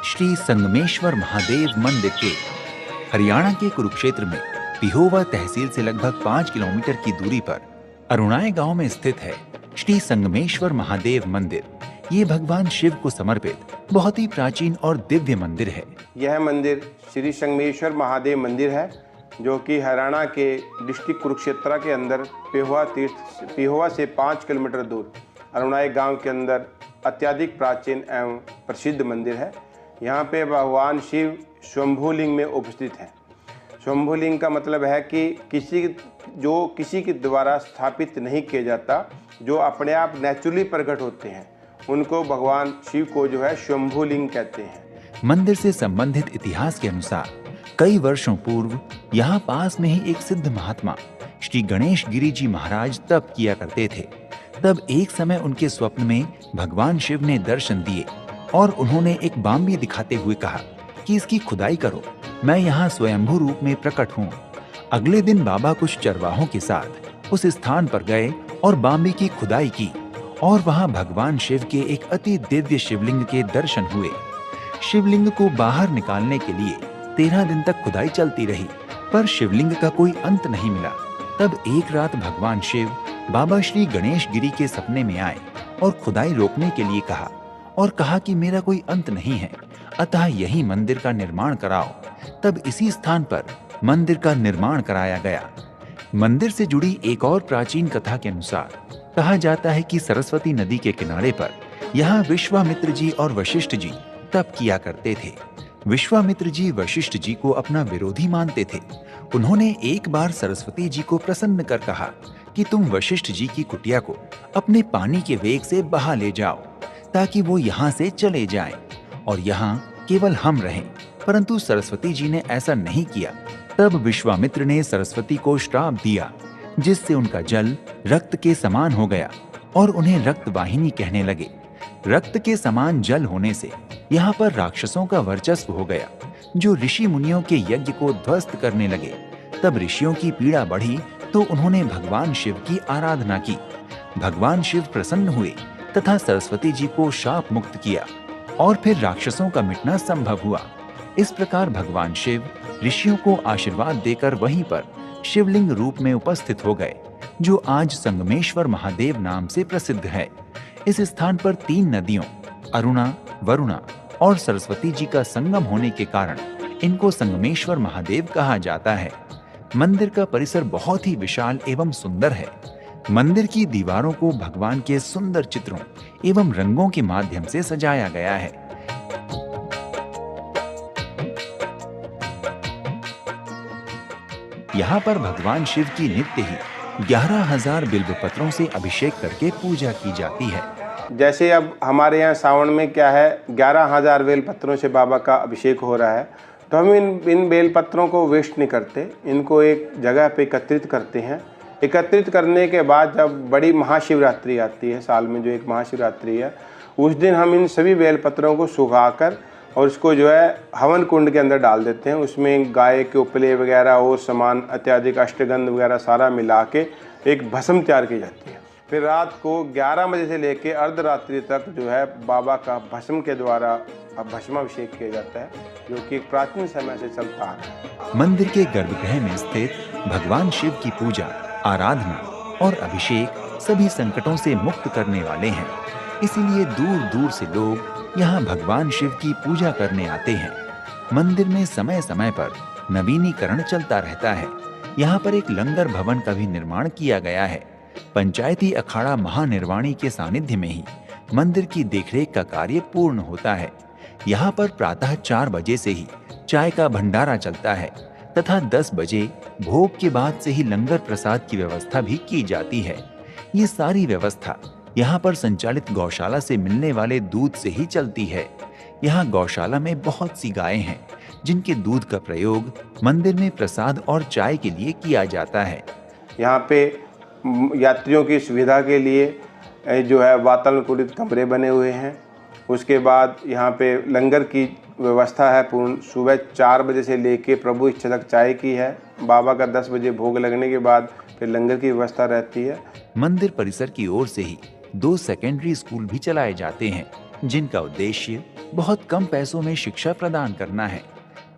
श्री संगमेश्वर महादेव मंदिर के हरियाणा के कुरुक्षेत्र में पिहोवा तहसील से लगभग 5 किलोमीटर की दूरी पर अरुणाई गांव में स्थित है श्री संगमेश्वर महादेव मंदिर। ये भगवान शिव को समर्पित बहुत ही प्राचीन और दिव्य मंदिर है। यह मंदिर श्री संगमेश्वर महादेव मंदिर है, जो कि हरियाणा के डिस्ट्रिक्ट कुरुक्षेत्र के अंदर पिहोवा से 5 किलोमीटर दूर अरुणाई गांव के अंदर अत्यधिक प्राचीन एवं प्रसिद्ध मंदिर है। यहाँ पे भगवान शिव स्वयंभूलिंग में उपस्थित हैं। स्वयंभूलिंग का मतलब है कि किसी के द्वारा स्थापित नहीं किया जाता, जो अपने आप नेचुरली प्रकट होते हैं, उनको भगवान शिव को जो है स्वयंभूलिंग कहते हैं। मंदिर से संबंधित इतिहास के अनुसार कई वर्षों पूर्व यहाँ पास में ही एक सिद्ध महात्मा श्री गणेश गिरी जी महाराज तप किया करते थे। तब एक समय उनके स्वप्न में भगवान शिव ने दर्शन दिए और उन्होंने एक बाम्बी दिखाते हुए कहा कि इसकी खुदाई करो, मैं यहाँ स्वयंभू रूप में प्रकट हूँ। अगले दिन बाबा कुछ चरवाहों के साथ उस स्थान पर गए और बाम्बी की खुदाई की और वहाँ भगवान शिव के एक अति दिव्य शिवलिंग के दर्शन हुए। शिवलिंग को बाहर निकालने के लिए 13 दिन तक खुदाई चलती रही, पर शिवलिंग का कोई अंत नहीं मिला। तब एक रात भगवान शिव बाबा श्री गणेश गिरी के सपने में आए और खुदाई रोकने के लिए कहा और कहा कि मेरा कोई अंत नहीं है, अतः यही मंदिर का निर्माण कराओ। तब इसी स्थान पर मंदिर का निर्माण कराया गया। मंदिर से जुड़ी एक और प्राचीन कथा के अनुसार कहा जाता है कि सरस्वती नदी के किनारे पर यहाँ विश्वामित्र जी और वशिष्ठ जी तप किया करते थे। विश्वामित्र जी वशिष्ठ जी को अपना विरोधी मानते थे। उन्होंने एक बार सरस्वती जी को प्रसन्न कर कहा कि तुम वशिष्ठ जी की कुटिया को अपने पानी के वेग से बहा ले जाओ, ताकि वो यहाँ से चले जाएं और यहाँ केवल हम रहें। परंतु सरस्वती जी ने ऐसा नहीं किया। तब विश्वामित्र ने सरस्वती को श्राप दिया, जिससे उनका जल रक्त के समान हो गया और उन्हें रक्त वाहिनी कहने लगे। रक्त के समान जल होने से यहाँ पर राक्षसों का वर्चस्व हो गया, जो ऋषि मुनियों के यज्ञ को ध्वस्त करने लगे। तब ऋषियों की पीड़ा बढ़ी तो उन्होंने भगवान शिव की आराधना की। भगवान शिव प्रसन्न हुए तथा सरस्वती जी को शाप मुक्त किया और फिर राक्षसों का मिटना संभव हुआ। इस प्रकार भगवान शिव ऋषियों को आशीर्वाद देकर वहीं पर शिवलिंग रूप में उपस्थित हो गए, जो आज संगमेश्वर महादेव नाम से प्रसिद्ध है। इस स्थान पर 3 नदियों अरुणा, वरुणा और सरस्वती जी का संगम होने के कारण इनको संगमेश्वर महादेव कहा जाता है। मंदिर का परिसर बहुत ही विशाल एवं सुंदर है। मंदिर की दीवारों को भगवान के सुंदर चित्रों एवं रंगों के माध्यम से सजाया गया है। यहाँ पर भगवान शिव की नित्य ही 11,000 बिल्व पत्रों से अभिषेक करके पूजा की जाती है। जैसे अब हमारे यहाँ सावन में क्या है, 11,000 बेल पत्रों से बाबा का अभिषेक हो रहा है, तो हम इन बेल पत्रों को वेस्ट नहीं करते, इनको एक जगह पे एकत्रित करते हैं। एकत्रित करने के बाद जब बड़ी महाशिवरात्रि आती है, साल में जो एक महाशिवरात्रि है, उस दिन हम इन सभी बेल पत्रों को सुखाकर और उसको जो है हवन कुंड के अंदर डाल देते हैं। उसमें गाय के उपले वगैरह और सामान अत्याधिक अष्टगंध वगैरह सारा मिला के एक भस्म तैयार की जाती है। फिर रात को 11 बजे से लेकर अर्धरात्रि तक जो है बाबा का भस्म के द्वारा भस्माभिषेक किया जाता है, जो कि एक प्राचीन समय से चलता आ रहा है। मंदिर के गर्भगृह में स्थित भगवान शिव की पूजा, आराधना और अभिषेक सभी संकटों से मुक्त करने वाले हैं। इसीलिए दूर दूर से लोग यहाँ भगवान शिव की पूजा करने आते हैं। मंदिर में समय समय पर नवीनीकरण चलता रहता है। यहाँ पर एक लंगर भवन का भी निर्माण किया गया है। पंचायती अखाड़ा महानिर्वाणी के सानिध्य में ही मंदिर की देखरेख का कार्य पूर्ण होता है। यहाँ पर प्रातः 4 बजे से ही चाय का भंडारा चलता है तथा 10 बजे भोग के बाद से ही लंगर प्रसाद की व्यवस्था भी की जाती है। ये सारी व्यवस्था यहाँ पर संचालित गौशाला से मिलने वाले दूध से ही चलती है। यहाँ गौशाला में बहुत सी गायें हैं, जिनके दूध का प्रयोग मंदिर में प्रसाद और चाय के लिए किया जाता है। यहाँ पे यात्रियों की सुविधा के लिए जो है वातानुकूलित कमरे बने हुए हैं। उसके बाद यहाँ पे लंगर की व्यवस्था है पूर्ण। सुबह 4 बजे से लेके प्रभु इच्छा तक चाय की है। बाबा का 10 बजे भोग लगने के बाद फिर लंगर की व्यवस्था रहती है। मंदिर परिसर की ओर से ही 2 सेकेंडरी स्कूल भी चलाए जाते हैं, जिनका उद्देश्य बहुत कम पैसों में शिक्षा प्रदान करना है।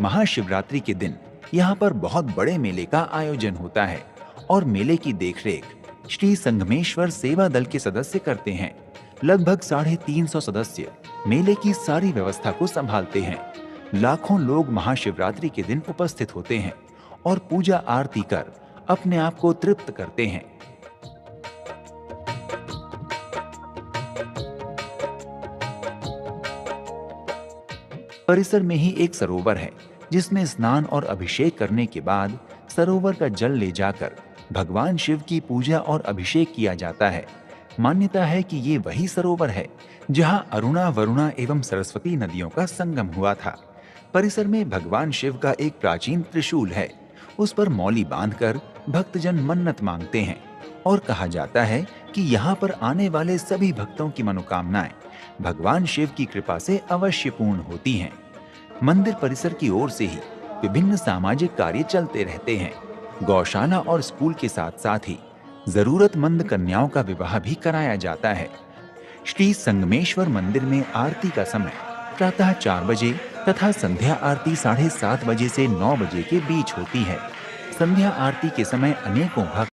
महाशिवरात्रि के दिन यहाँ पर बहुत बड़े मेले का आयोजन होता है और मेले की देखरेख श्री संगमेश्वर सेवा दल के सदस्य करते हैं। लगभग 350 सदस्य मेले की सारी व्यवस्था को संभालते हैं। लाखों लोग महाशिवरात्रि के दिन उपस्थित होते हैं और पूजा आरती कर अपने आप को तृप्त करते हैं। परिसर में ही एक सरोवर है जिसमें स्नान और अभिषेक करने के बाद सरोवर का जल ले जाकर भगवान शिव की पूजा और अभिषेक किया जाता है। मान्यता है कि ये वही सरोवर है जहां अरुणा, वरुणा एवं सरस्वती नदियों का संगम हुआ था। परिसर में भगवान शिव का एक प्राचीन त्रिशूल है। उस पर मौली बांधकर भक्तजन मन्नत मांगते हैं और कहा जाता है कि यहाँ पर आने वाले सभी भक्तों की मनोकामनाएं भगवान शिव की कृपा से अवश्य पूर्ण होती हैं। मंदिर परिसर की ओर से ही विभिन्न सामाजिक कार्य चलते रहते हैं। गौशाला और स्कूल के साथ साथ ही जरूरतमंद कन्याओं का विवाह भी कराया जाता है। श्री संगमेश्वर मंदिर में आरती का समय प्रातः 4 बजे तथा संध्या आरती 7:30 बजे से 9 बजे के बीच होती है। संध्या आरती के समय अनेकों भक्त